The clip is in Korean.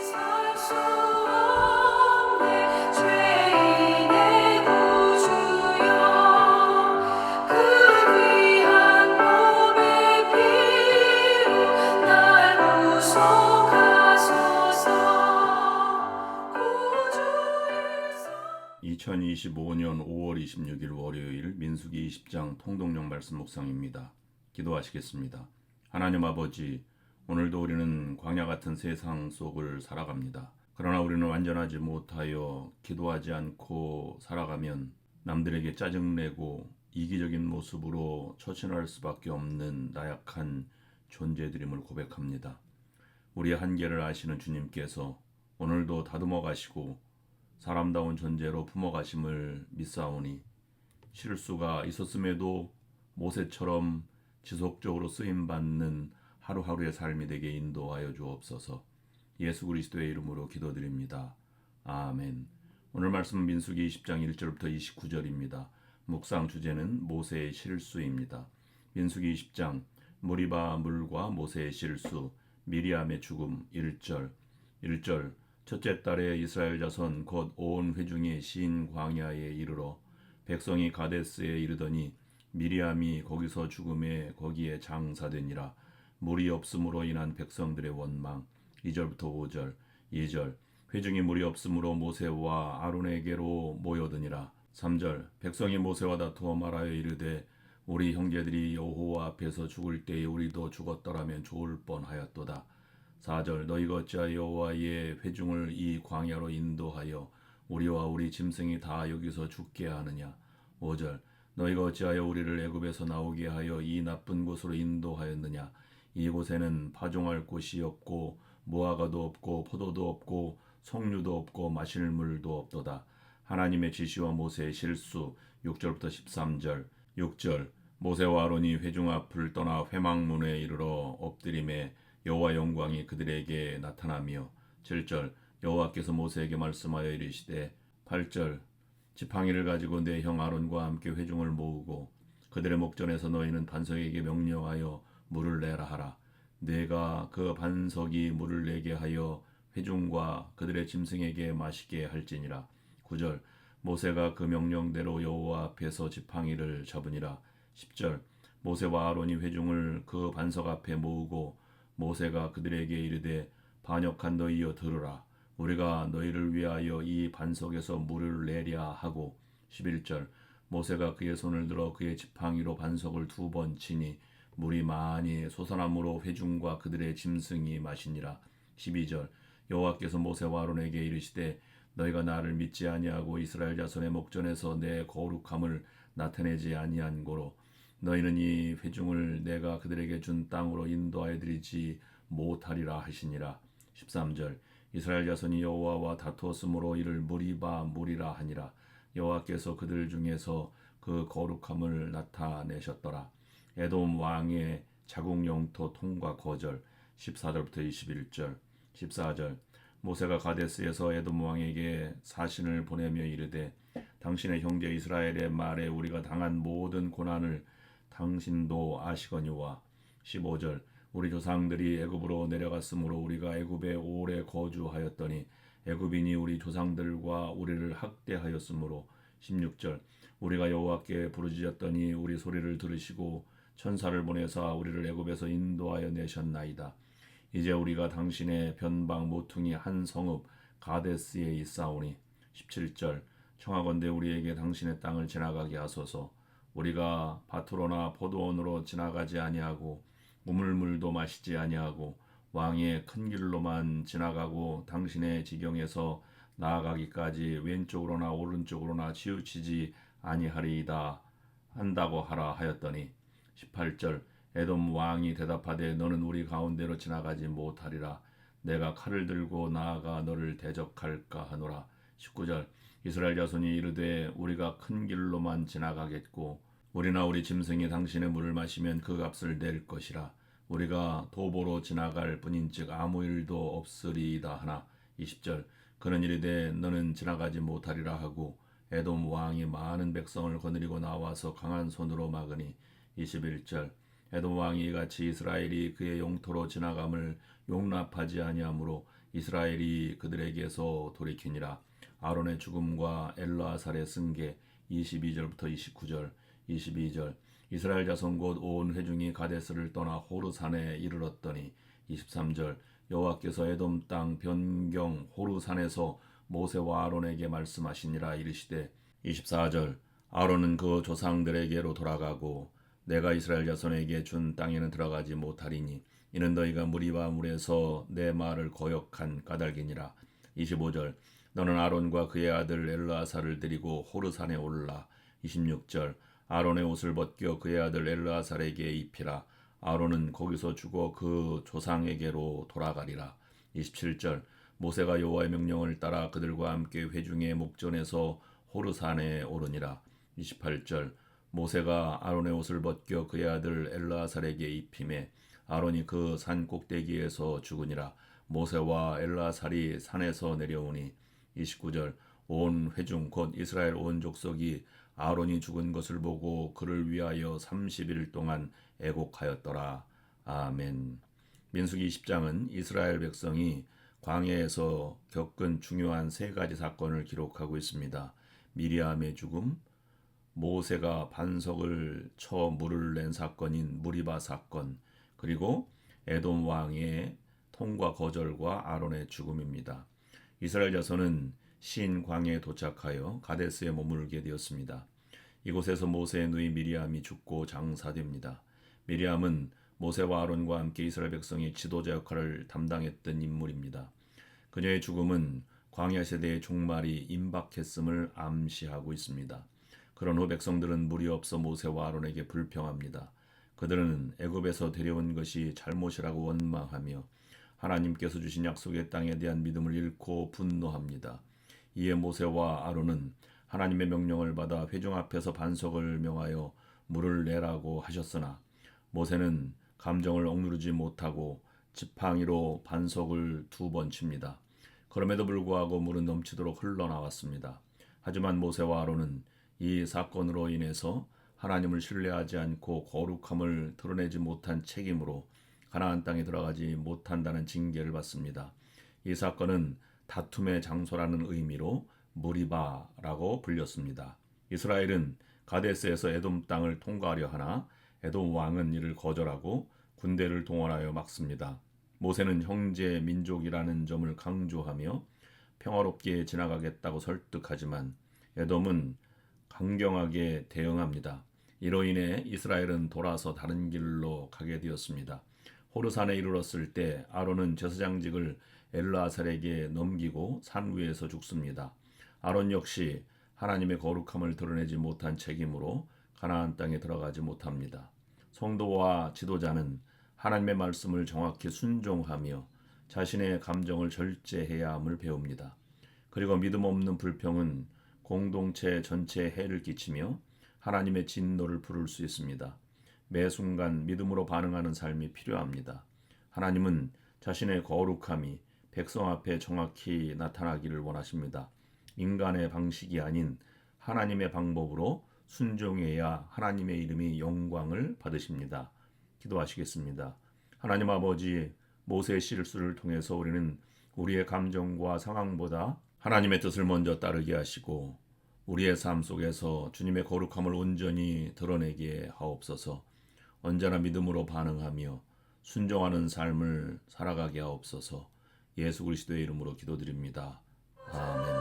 살 수 없네 죄인의 구주여 그 귀한 몸의 피로 날 구속하소서 구주의 2025년 5월 26일 월요일 민수기 20장 통독령 말씀 묵상입니다. 기도하시겠습니다. 하나님 아버지, 오늘도 우리는 광야 같은 세상 속을 살아갑니다. 그러나 우리는 완전하지 못하여 기도하지 않고 살아가면 남들에게 짜증내고 이기적인 모습으로 처신할 수밖에 없는 나약한 존재들임을 고백합니다. 우리의 한계를 아시는 주님께서 오늘도 다듬어 가시고 사람다운 존재로 품어 가심을 믿사오니 실수가 있었음에도 모세처럼 지속적으로 쓰임받는 하루하루의 삶이 되게 인도하여 주옵소서. 예수 그리스도의 이름으로 기도드립니다. 아멘. 오늘 말씀은 민수기 20장 1절부터 29절입니다. 묵상 주제는 모세의 실수입니다. 민수기 20장 무리바 물과 모세의 실수, 미리암의 죽음 1절 첫째 달에 이스라엘 자손 곧 온 회중이 신 광야에 이르러 백성이 가데스에 이르더니 미리암이 거기서 죽음에 거기에 장사되니라. 물이 없음으로 인한 백성들의 원망 2절부터 5절 2절 회중이 물이 없음으로 모세와 아론에게로 모여드니라. 3절 백성이 모세와 다투어 말하여 이르되 우리 형제들이 여호와 앞에서 죽을 때에 우리도 죽었더라면 좋을 뻔하였도다. 4절 너희가 어찌하여 여호와의 회중을 이 광야로 인도하여 우리와 우리 짐승이 다 여기서 죽게 하느냐. 5절 너희가 어찌하여 우리를 애굽에서 나오게 하여 이 나쁜 곳으로 인도하였느냐. 이곳에는 파종할 곳이 없고 무화과도 없고 포도도 없고 석류도 없고 마실 물도 없도다. 하나님의 지시와 모세의 실수 6절부터 13절 6절 모세와 아론이 회중 앞을 떠나 회막문에 이르러 엎드림에 여호와 영광이 그들에게 나타나며 7절 여호와께서 모세에게 말씀하여 이르시되 8절 지팡이를 가지고 내 형 아론과 함께 회중을 모으고 그들의 목전에서 너희는 반석에게 명령하여 물을 내라 하라. 내가 그 반석이 물을 내게 하여 회중과 그들의 짐승에게 마시게 할지니라. 9절 모세가 그 명령대로 여호와 앞에서 지팡이를 잡으니라. 10절 모세와 아론이 회중을 그 반석 앞에 모으고 모세가 그들에게 이르되 반역한 너희여 들으라. 우리가 너희를 위하여 이 반석에서 물을 내랴 하고 11절 모세가 그의 손을 들어 그의 지팡이로 반석을 2번 치니 물이 많이 솟아나므로 회중과 그들의 짐승이 마시니라. 12절 여호와께서 모세와 아론에게 이르시되 너희가 나를 믿지 아니하고 이스라엘 자손의 목전에서 내 거룩함을 나타내지 아니한 고로 너희는 이 회중을 내가 그들에게 준 땅으로 인도하여 드리지 못하리라 하시니라. 13절 이스라엘 자손이 여호와와 다투었으므로 이를 무리바 물이라 하니라. 여호와께서 그들 중에서 그 거룩함을 나타내셨더라. 에돔 왕의 자국 영토 통과 거절 14절부터 21절 14절 모세가 가데스에서 에돔 왕에게 사신을 보내며 이르되 당신의 형제 이스라엘의 말에 우리가 당한 모든 고난을 당신도 아시거니와 15절 우리 조상들이 애굽으로 내려갔으므로 우리가 애굽에 오래 거주하였더니 애굽인이 우리 조상들과 우리를 학대하였으므로 16절 우리가 여호와께 부르짖었더니 우리 소리를 들으시고 천사를 보내사 우리를 애굽에서 인도하여 내셨나이다. 이제 우리가 당신의 변방 모퉁이 한 성읍 가데스에 있사오니 17절 청하건대 우리에게 당신의 땅을 지나가게 하소서. 우리가 밭으로나 포도원으로 지나가지 아니하고 우물물도 마시지 아니하고 왕의 큰 길로만 지나가고 당신의 지경에서 나아가기까지 왼쪽으로나 오른쪽으로나 치우치지 아니하리이다 한다고 하라 하였더니 18절 에돔 왕이 대답하되 너는 우리 가운데로 지나가지 못하리라. 내가 칼을 들고 나아가 너를 대적할까 하노라. 19절 이스라엘 자손이 이르되 우리가 큰 길로만 지나가겠고 우리나 우리 짐승이 당신의 물을 마시면 그 값을 낼 것이라. 우리가 도보로 지나갈 뿐인즉 아무 일도 없으리이다 하나. 20절 그는 이르되 너는 지나가지 못하리라 하고 에돔 왕이 많은 백성을 거느리고 나와서 강한 손으로 막으니 21절 에돔 왕이 이같이 이스라엘이 그의 영토로 지나감을 용납하지 아니하므로 이스라엘이 그들에게서 돌이키니라. 아론의 죽음과 엘르아살의 승계 22절부터 29절 22절 이스라엘 자손 곧 온 회중이 가데스를 떠나 호르산에 이르렀더니 23절 여호와께서 에돔 땅 변경 호르산에서 모세와 아론에게 말씀하시니라 이르시되 24절 아론은 그 조상들에게로 돌아가고 내가 이스라엘 자손에게 준 땅에는 들어가지 못하리니 이는 너희가 무리와 물에서 내 말을 거역한 까닭이니라. 25절 너는 아론과 그의 아들 엘르아살을 데리고 호르산에 올라. 26절 아론의 옷을 벗겨 그의 아들 엘르아살에게 입히라. 아론은 거기서 죽어 그 조상에게로 돌아가리라. 27절 모세가 여호와의 명령을 따라 그들과 함께 회중의 목전에서 호르산에 오르니라. 28절 모세가 아론의 옷을 벗겨 그의 아들 엘르아살에게 입히매 아론이 그 산 꼭대기에서 죽으니라. 모세와 엘르아살이 산에서 내려오니 29절 온 회중 곧 이스라엘 온 족속이 아론이 죽은 것을 보고 그를 위하여 30일 동안 애곡하였더라. 아멘. 민수기 20장은 이스라엘 백성이 광야에서 겪은 중요한 세 가지 사건을 기록하고 있습니다. 미리암의 죽음, 모세가 반석을 쳐 물을 낸 사건인 무리바 사건, 그리고 에돔 왕의 통과 거절과 아론의 죽음입니다. 이스라엘 자손은 신 광야에 도착하여 가데스에 머물게 되었습니다. 이곳에서 모세의 누이 미리암이 죽고 장사됩니다. 미리암은 모세와 아론과 함께 이스라엘 백성의 지도자 역할을 담당했던 인물입니다. 그녀의 죽음은 광야 세대의 종말이 임박했음을 암시하고 있습니다. 그런 후 백성들은 물이 없어 모세와 아론에게 불평합니다. 그들은 애굽에서 데려온 것이 잘못이라고 원망하며 하나님께서 주신 약속의 땅에 대한 믿음을 잃고 분노합니다. 이에 모세와 아론은 하나님의 명령을 받아 회중 앞에서 반석을 명하여 물을 내라고 하셨으나 모세는 감정을 억누르지 못하고 지팡이로 반석을 2번 칩니다. 그럼에도 불구하고 물은 넘치도록 흘러나왔습니다. 하지만 모세와 아론은 이 사건으로 인해서 하나님을 신뢰하지 않고 거룩함을 드러내지 못한 책임으로 가나안 땅에 들어가지 못한다는 징계를 받습니다. 이 사건은 다툼의 장소라는 의미로 무리바라고 불렸습니다. 이스라엘은 가데스에서 에돔 땅을 통과하려 하나 에돔 왕은 이를 거절하고 군대를 동원하여 막습니다. 모세는 형제 민족이라는 점을 강조하며 평화롭게 지나가겠다고 설득하지만 에돔은 강경하게 대응합니다. 이로 인해 이스라엘은 돌아서 다른 길로 가게 되었습니다. 호르산에 이르렀을 때 아론은 제사장직을 엘르아살에게 넘기고 산 위에서 죽습니다. 아론 역시 하나님의 거룩함을 드러내지 못한 책임으로 가나안 땅에 들어가지 못합니다. 성도와 지도자는 하나님의 말씀을 정확히 순종하며 자신의 감정을 절제해야 함을 배웁니다. 그리고 믿음 없는 불평은 공동체 전체에 해를 끼치며 하나님의 진노를 부를 수 있습니다. 매 순간 믿음으로 반응하는 삶이 필요합니다. 하나님은 자신의 거룩함이 백성 앞에 정확히 나타나기를 원하십니다. 인간의 방식이 아닌 하나님의 방법으로 순종해야 하나님의 이름이 영광을 받으십니다. 기도하시겠습니다. 하나님 아버지, 모세의 실수를 통해서 우리는 우리의 감정과 상황보다 하나님의 뜻을 먼저 따르게 하시고 우리의 삶 속에서 주님의 거룩함을 온전히 드러내게 하옵소서. 언제나 믿음으로 반응하며 순종하는 삶을 살아가게 하옵소서. 예수 그리스도의 이름으로 기도드립니다. 아멘.